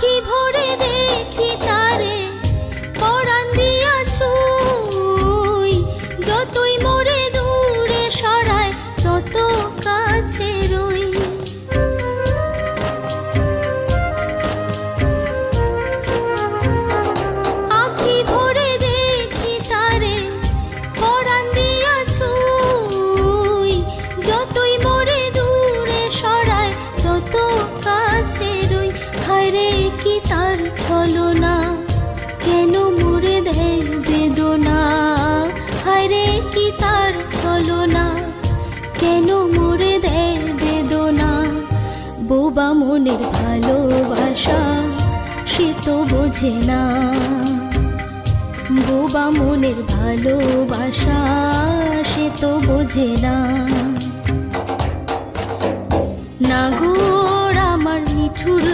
আঁখি ভরে দেখি তারে পরাণ দিয়া ছুঁই, যতই মোরে দূরে সরায় তত কাছে রই। আঁখি ভরে দেখি তারে পরাণ দিয়া ছুঁই, যতই মোরে দূরে সরায় তত কাছে রই। হায়রে কি তার ছলনা, কেন মোরে দেয় বেদনা। হায়রে কি তার ছলনা, কেন মোরে দেয় বেদনা। বোবা মনের ভালোবাসা সে তো বোঝে না, বোবা মনের ভালোবাসা সে তো বোঝে না। নাগর আমার নিঠুর